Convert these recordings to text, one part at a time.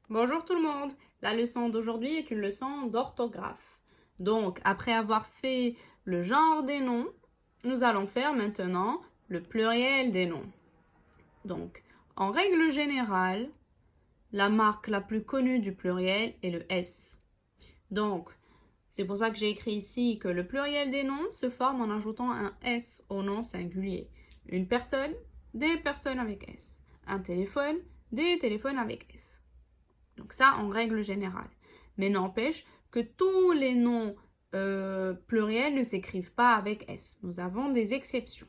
Bonjour tout le monde. La leçon d'aujourd'hui est une leçon d'orthographe. Donc, après avoir fait le genre des noms, nous allons faire maintenant le pluriel des noms. Donc, en règle générale, la marque la plus connue du pluriel est le S. Donc, c'est pour ça que j'ai écrit ici que le pluriel des noms se forme en ajoutant un S au nom singulier. Une personne, des personnes avec S. Un téléphone, des téléphones avec S. Donc ça, en règle générale. Mais n'empêche que tous les noms pluriels ne s'écrivent pas avec S. Nous avons des exceptions.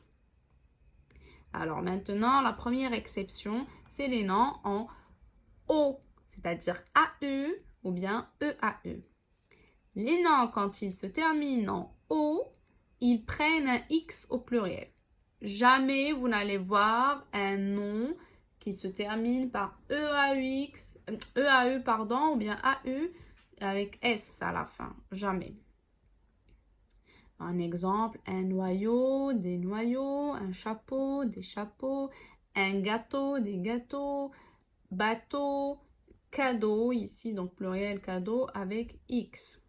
Alors maintenant, la première exception, c'est les noms en O, c'est-à-dire AU ou bien EAU. Les noms, quand ils se terminent en O, ils prennent un X au pluriel. Jamais vous n'allez voir un nom qui se termine par EAU pardon, ou bien AU avec S à la fin. Jamais. Un exemple, un noyau, des noyaux, un chapeau, des chapeaux, un gâteau, des gâteaux, bateau, cadeau, ici donc pluriel cadeau avec X.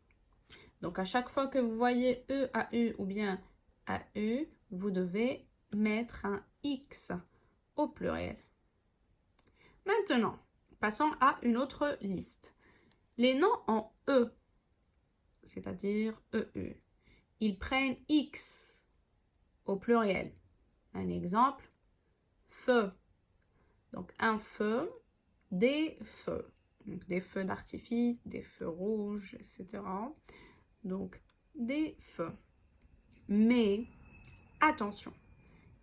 Donc à chaque fois que vous voyez EAU ou bien AU, vous devez mettre un X au pluriel. Maintenant, passons à une autre liste. Les noms en E, c'est-à-dire EU, ils prennent X au pluriel. Un exemple, feu. Donc un feu, des feux. Donc, des feux d'artifice, des feux rouges, etc. Donc des feux. Mais attention,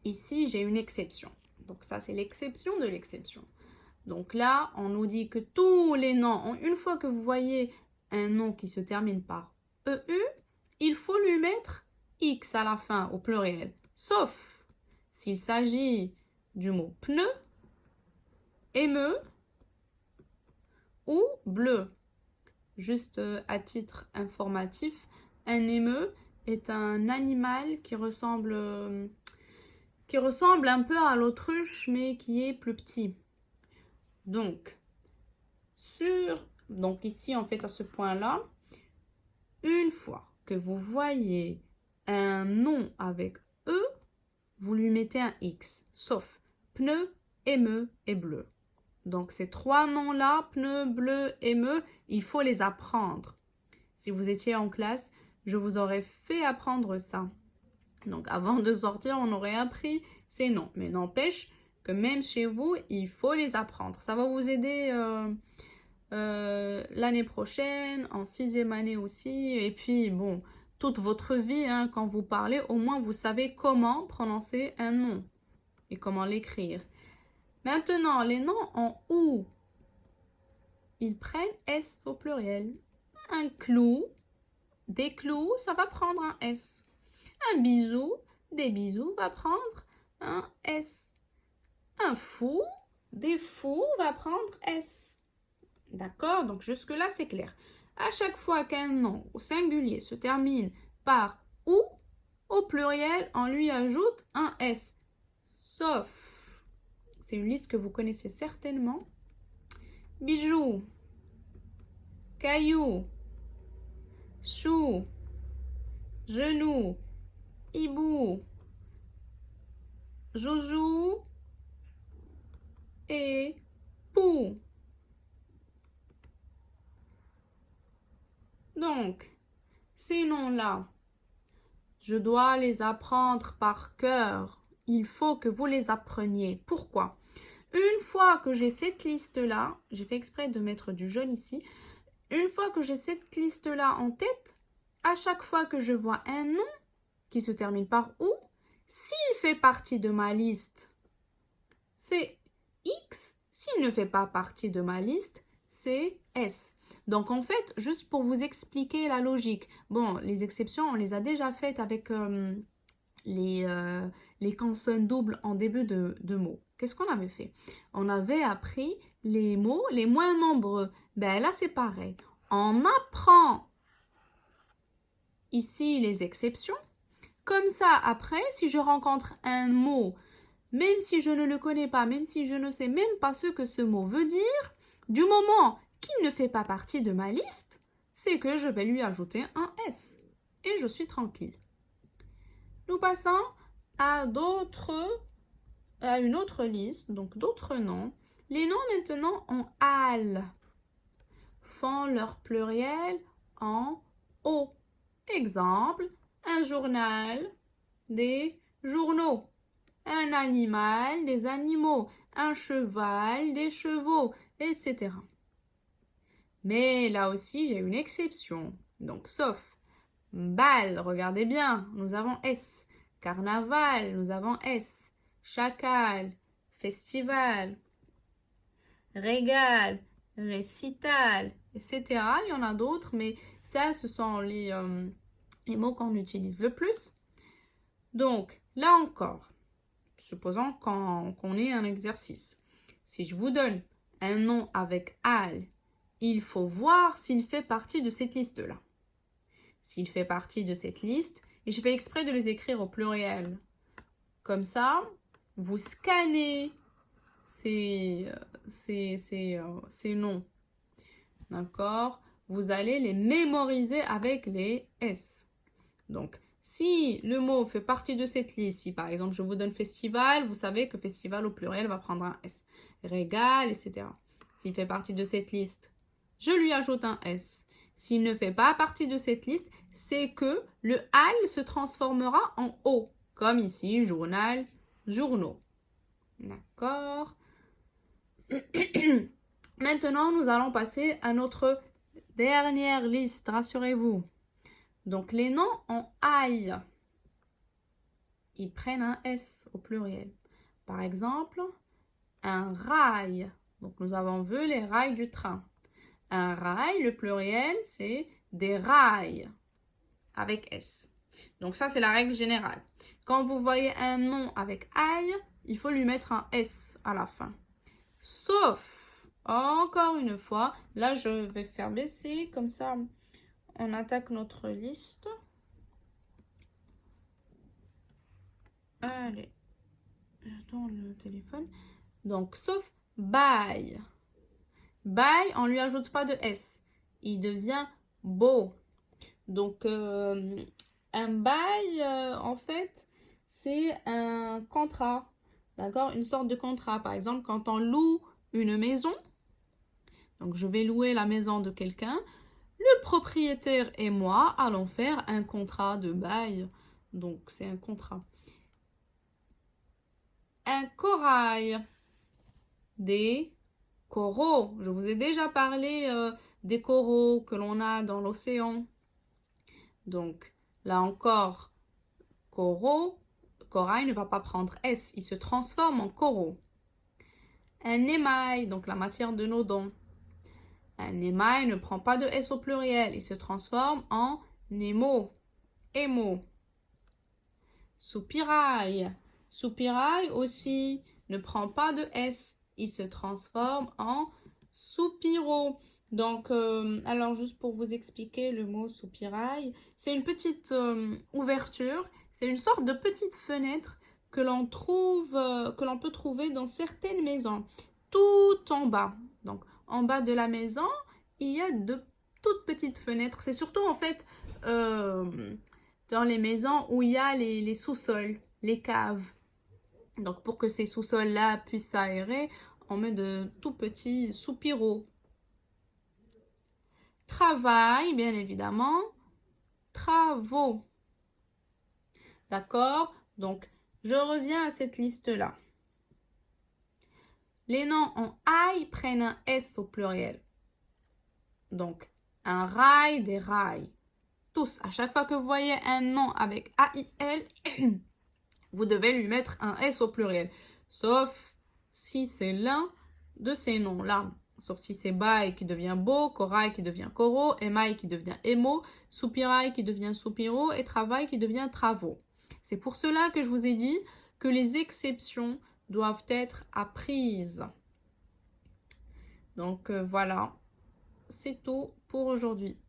ici j'ai une exception. Donc ça c'est l'exception de l'exception. Donc là, on nous dit que tous les noms, une fois que vous voyez un nom qui se termine par EU, il faut lui mettre X à la fin au pluriel. Sauf s'il s'agit du mot pneu, émeu ou bleu. Juste à titre informatif, un émeu est un animal qui ressemble un peu à l'autruche, mais qui est plus petit. Donc ici, en fait, à ce point-là, une fois que vous voyez un nom avec E, vous lui mettez un X, sauf pneu, émeu et bleu. Donc, ces trois noms-là, pneu, bleu, émeu, il faut les apprendre. Si vous étiez en classe, je vous aurais fait apprendre ça. Donc, avant de sortir, on aurait appris ces noms. Mais n'empêche que même chez vous, il faut les apprendre. Ça va vous aider l'année prochaine, en 6e année aussi. Et puis, bon, toute votre vie, hein, quand vous parlez, au moins vous savez comment prononcer un nom et comment l'écrire. Maintenant, les noms en OU, ils prennent S au pluriel. Un clou, des clous, ça va prendre un S. Un bisou, des bisous, va prendre un S. Un fou, des fous, va prendre S. D'accord? Donc jusque-là, c'est clair. À chaque fois qu'un nom au singulier se termine par OU, au pluriel, on lui ajoute un S. Sauf, c'est une liste que vous connaissez certainement, bijoux, cailloux, chou, genou, hibou, joujou et pou. Donc, ces noms-là, je dois les apprendre par cœur. Il faut que vous les appreniez. Pourquoi? Une fois que j'ai cette liste-là, j'ai fait exprès de mettre du jaune ici, une fois que j'ai cette liste-là en tête, à chaque fois que je vois un nom qui se termine par OU, s'il fait partie de ma liste, c'est X. S'il ne fait pas partie de ma liste, c'est S. Donc en fait, juste pour vous expliquer la logique, bon, les exceptions, on les a déjà faites avec les consonnes doubles en début de mots. Qu'est-ce qu'on avait fait? On avait appris les mots les moins nombreux. Ben là, c'est pareil. On apprend ici les exceptions. Comme ça, après, si je rencontre un mot, même si je ne le connais pas, même si je ne sais même pas ce que ce mot veut dire, du moment qu'il ne fait pas partie de ma liste, c'est que je vais lui ajouter un S. Et je suis tranquille. Nous passons à une autre liste, donc d'autres noms. Les noms maintenant en al font leur pluriel en o. Exemple, un journal, des journaux. Un animal, des animaux. Un cheval, des chevaux, etc. Mais là aussi, j'ai une exception. Donc, sauf bal, regardez bien, nous avons S. Carnaval, nous avons S. Chacal, festival. Régal, récital, etc. Il y en a d'autres, mais ça, ce sont les mots qu'on utilise le plus. Donc, là encore, supposons qu'on ait un exercice. Si je vous donne un nom avec al, il faut voir s'il fait partie de cette liste-là. S'il fait partie de cette liste, et je fais exprès de les écrire au pluriel. Comme ça, vous scannez ces noms. D'accord? Vous allez les mémoriser avec les S. Donc, si le mot fait partie de cette liste, si par exemple je vous donne festival, vous savez que festival au pluriel va prendre un S. Régal, etc. S'il fait partie de cette liste, je lui ajoute un S. S'il ne fait pas partie de cette liste, c'est que le al se transformera en O. Comme ici, journal, journaux. D'accord? Maintenant, nous allons passer à notre dernière liste, rassurez-vous. Donc, les noms en aïe, ils prennent un S au pluriel. Par exemple, un rail. Donc, nous avons vu les rails du train. Un rail, le pluriel, c'est des rails avec S. Donc, ça, c'est la règle générale. Quand vous voyez un nom avec aïe, il faut lui mettre un S à la fin. Sauf, encore une fois, là, je vais faire baisser, comme ça, on attaque notre liste. Allez, je tourne le téléphone. Donc, sauf bail. Bail, on ne lui ajoute pas de S. Il devient beau. Donc, un bail, en fait, c'est un contrat. D'accord? Une sorte de contrat. Par exemple, quand on loue une maison, donc je vais louer la maison de quelqu'un, le propriétaire et moi allons faire un contrat de bail. Donc, c'est un contrat. Un corail. Des coraux. Je vous ai déjà parlé des coraux que l'on a dans l'océan. Donc, là encore, coraux. Corail ne va pas prendre S. Il se transforme en coraux. Un émail, donc la matière de nos dents. Un émail ne prend pas de S au pluriel. Il se transforme en émo. Émo. Soupirail. Soupirail aussi ne prend pas de S. Il se transforme en soupiraux. Donc, alors juste pour vous expliquer le mot soupirail, c'est une petite ouverture. C'est une sorte de petite fenêtre que l'on peut trouver dans certaines maisons, tout en bas. Donc, en bas de la maison, il y a de toutes petites fenêtres. C'est surtout en fait dans les maisons où il y a les sous-sols, les caves. Donc, pour que ces sous-sols-là puissent s'aérer, on met de tout petits soupiraux. Travail, bien évidemment. Travaux. D'accord? Donc, je reviens à cette liste-là. Les noms en aïe prennent un S au pluriel. Donc, un rail, des rails. Tous, à chaque fois que vous voyez un nom avec A-I-L, vous devez lui mettre un S au pluriel. Sauf si c'est l'un de ces noms-là. Sauf si c'est bail qui devient beau, corail qui devient coraux, émail qui devient émo, soupirail qui devient soupiraux et travail qui devient travaux. C'est pour cela que je vous ai dit que les exceptions doivent être apprises. Donc voilà, c'est tout pour aujourd'hui.